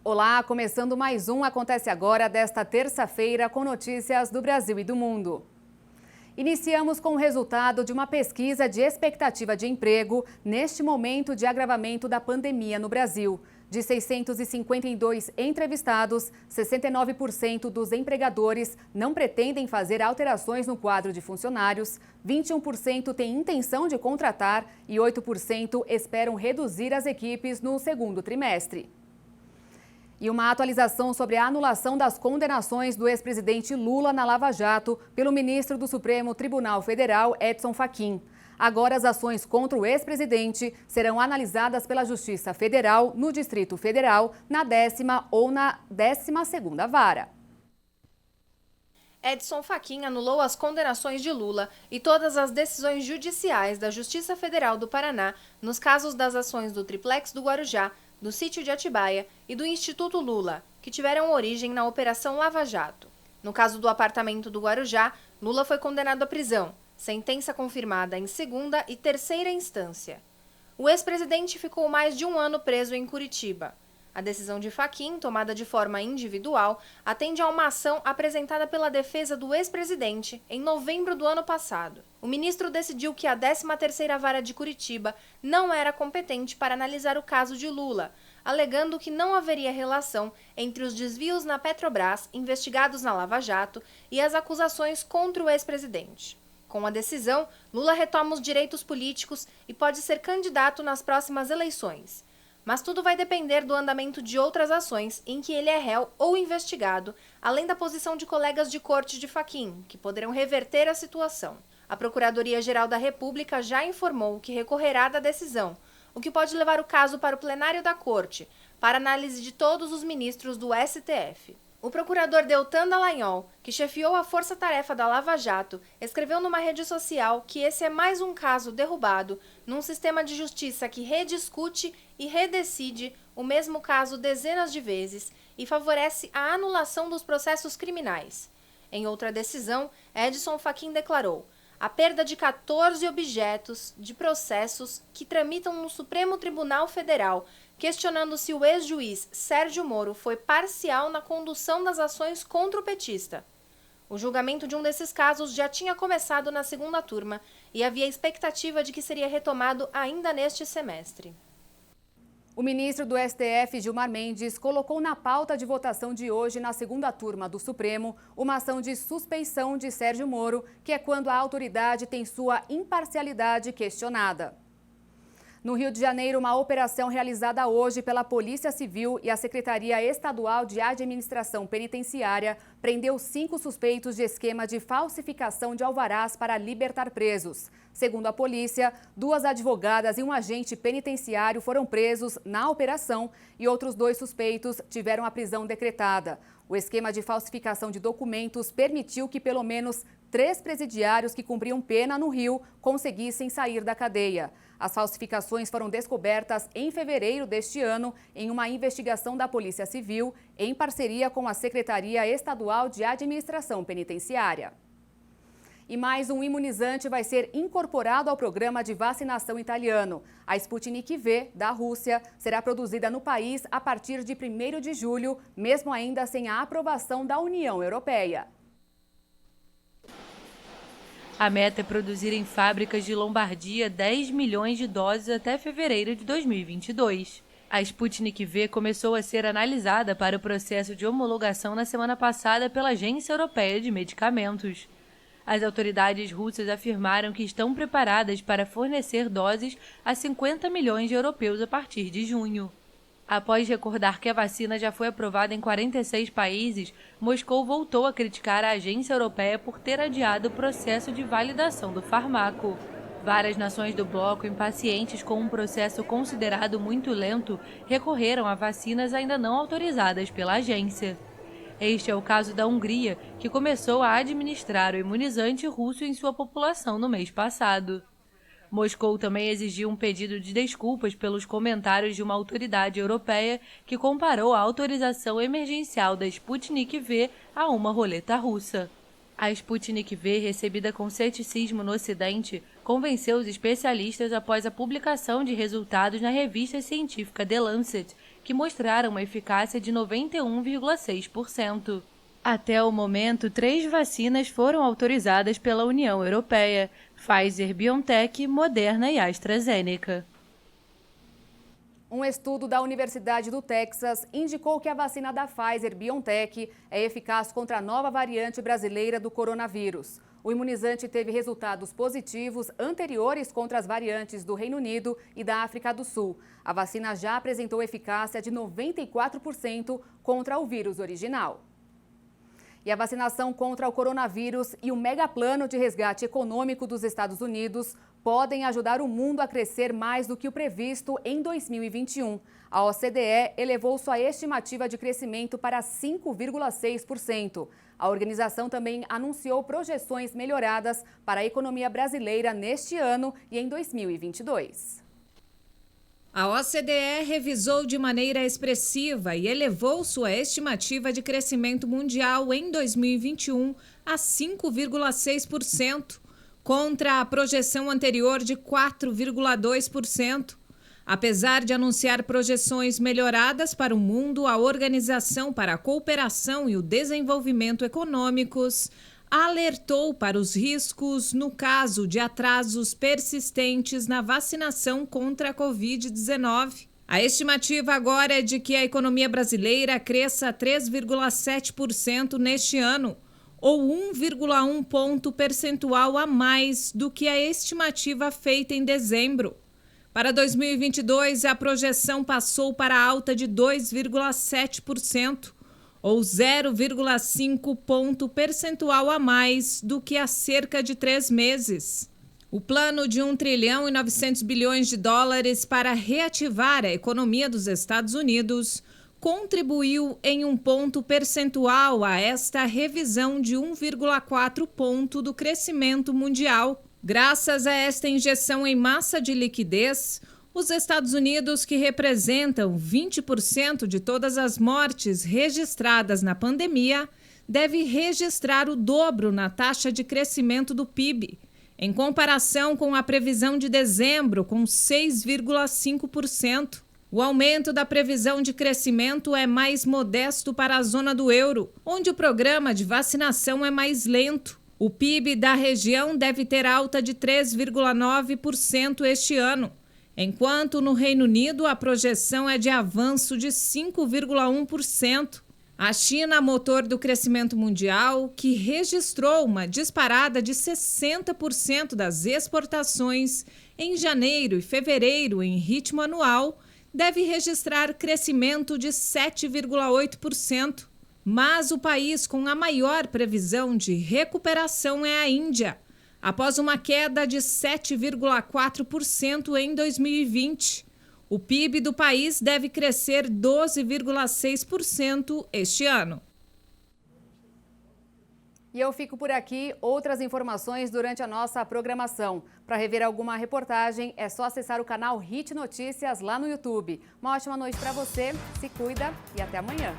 Olá, começando mais um Acontece Agora desta terça-feira com notícias do Brasil e do mundo. Iniciamos com o resultado de uma pesquisa de expectativa de emprego neste momento de agravamento da pandemia no Brasil. De 652 entrevistados, 69% dos empregadores não pretendem fazer alterações no quadro de funcionários, 21% têm intenção de contratar e 8% esperam reduzir as equipes no segundo trimestre. E uma atualização sobre a anulação das condenações do ex-presidente Lula na Lava Jato pelo ministro do Supremo Tribunal Federal, Edson Fachin. Agora as ações contra o ex-presidente serão analisadas pela Justiça Federal no Distrito Federal na 10ª ou na 12ª vara. Edson Fachin anulou as condenações de Lula e todas as decisões judiciais da Justiça Federal do Paraná nos casos das ações do Triplex do Guarujá, do Sítio de Atibaia e do Instituto Lula, que tiveram origem na Operação Lava Jato. No caso do apartamento do Guarujá, Lula foi condenado à prisão, sentença confirmada em segunda e terceira instância. O ex-presidente ficou mais de um ano preso em Curitiba. A decisão de Fachin, tomada de forma individual, atende a uma ação apresentada pela defesa do ex-presidente em novembro do ano passado. O ministro decidiu que a 13ª Vara de Curitiba não era competente para analisar o caso de Lula, alegando que não haveria relação entre os desvios na Petrobras investigados na Lava Jato e as acusações contra o ex-presidente. Com a decisão, Lula retoma os direitos políticos e pode ser candidato nas próximas eleições. Mas tudo vai depender do andamento de outras ações em que ele é réu ou investigado, além da posição de colegas de corte de Fachin, que poderão reverter a situação. A Procuradoria-Geral da República já informou que recorrerá da decisão, o que pode levar o caso para o plenário da Corte, para análise de todos os ministros do STF. O procurador Deltan Dallagnol, que chefiou a força-tarefa da Lava Jato, escreveu numa rede social que esse é mais um caso derrubado num sistema de justiça que rediscute e redecide o mesmo caso dezenas de vezes e favorece a anulação dos processos criminais. Em outra decisão, Edson Fachin declarou: a perda de 14 objetos de processos que tramitam no Supremo Tribunal Federal, questionando se o ex-juiz Sérgio Moro foi parcial na condução das ações contra o petista. O julgamento de um desses casos já tinha começado na segunda turma e havia expectativa de que seria retomado ainda neste semestre. O ministro do STF, Gilmar Mendes, colocou na pauta de votação de hoje, na segunda turma do Supremo, uma ação de suspeição de Sérgio Moro, que é quando a autoridade tem sua imparcialidade questionada. No Rio de Janeiro, uma operação realizada hoje pela Polícia Civil e a Secretaria Estadual de Administração Penitenciária prendeu 5 suspeitos de esquema de falsificação de alvarás para libertar presos. Segundo a polícia, 2 advogadas e um agente penitenciário foram presos na operação e outros 2 suspeitos tiveram a prisão decretada. O esquema de falsificação de documentos permitiu que pelo menos 3 presidiários que cumpriam pena no Rio conseguissem sair da cadeia. As falsificações foram descobertas em fevereiro deste ano em uma investigação da Polícia Civil em parceria com a Secretaria Estadual de Administração Penitenciária. E mais um imunizante vai ser incorporado ao programa de vacinação italiano. A Sputnik V, da Rússia, será produzida no país a partir de 1º de julho, mesmo ainda sem a aprovação da União Europeia. A meta é produzir em fábricas de Lombardia 10 milhões de doses até fevereiro de 2022. A Sputnik V começou a ser analisada para o processo de homologação na semana passada pela Agência Europeia de Medicamentos. As autoridades russas afirmaram que estão preparadas para fornecer doses a 50 milhões de europeus a partir de junho. Após recordar que a vacina já foi aprovada em 46 países, Moscou voltou a criticar a agência europeia por ter adiado o processo de validação do fármaco. Várias nações do bloco, impacientes com um processo considerado muito lento, recorreram a vacinas ainda não autorizadas pela agência. Este é o caso da Hungria, que começou a administrar o imunizante russo em sua população no mês passado. Moscou também exigiu um pedido de desculpas pelos comentários de uma autoridade europeia que comparou a autorização emergencial da Sputnik V a uma roleta russa. A Sputnik V, recebida com ceticismo no Ocidente, convenceu os especialistas após a publicação de resultados na revista científica The Lancet, que mostraram uma eficácia de 91,6%. Até o momento, 3 vacinas foram autorizadas pela União Europeia: Pfizer, BioNTech, Moderna e AstraZeneca. Um estudo da Universidade do Texas indicou que a vacina da Pfizer-BioNTech é eficaz contra a nova variante brasileira do coronavírus. O imunizante teve resultados positivos anteriores contra as variantes do Reino Unido e da África do Sul. A vacina já apresentou eficácia de 94% contra o vírus original. E a vacinação contra o coronavírus e o megaplano de resgate econômico dos Estados Unidos podem ajudar o mundo a crescer mais do que o previsto em 2021. A OCDE elevou sua estimativa de crescimento para 5,6%. A organização também anunciou projeções melhoradas para a economia brasileira neste ano e em 2022. A OCDE revisou de maneira expressiva e elevou sua estimativa de crescimento mundial em 2021 a 5,6%, contra a projeção anterior de 4,2%. Apesar de anunciar projeções melhoradas para o mundo, a Organização para a Cooperação e o Desenvolvimento Econômicos alertou para os riscos no caso de atrasos persistentes na vacinação contra a Covid-19. A estimativa agora é de que a economia brasileira cresça 3,7% neste ano, ou 1,1 ponto percentual a mais do que a estimativa feita em dezembro. Para 2022, a projeção passou para alta de 2,7%, ou 0,5 ponto percentual a mais do que há cerca de 3 meses. O plano de 1 trilhão e 900 bilhões de dólares para reativar a economia dos Estados Unidos contribuiu em 1 ponto percentual a esta revisão de 1,4 ponto do crescimento mundial. Graças a esta injeção em massa de liquidez, os Estados Unidos, que representam 20% de todas as mortes registradas na pandemia, deve registrar o dobro na taxa de crescimento do PIB, em comparação com a previsão de dezembro, com 6,5%. O aumento da previsão de crescimento é mais modesto para a zona do euro, onde o programa de vacinação é mais lento. O PIB da região deve ter alta de 3,9% este ano, enquanto no Reino Unido a projeção é de avanço de 5,1%. A China, motor do crescimento mundial, que registrou uma disparada de 60% das exportações em janeiro e fevereiro em ritmo anual, deve registrar crescimento de 7,8%. Mas o país com a maior previsão de recuperação é a Índia, após uma queda de 7,4% em 2020. O PIB do país deve crescer 12,6% este ano. E eu fico por aqui. Outras informações durante a nossa programação. Para rever alguma reportagem, é só acessar o canal Hit Notícias lá no YouTube. Uma ótima noite para você, se cuida e até amanhã.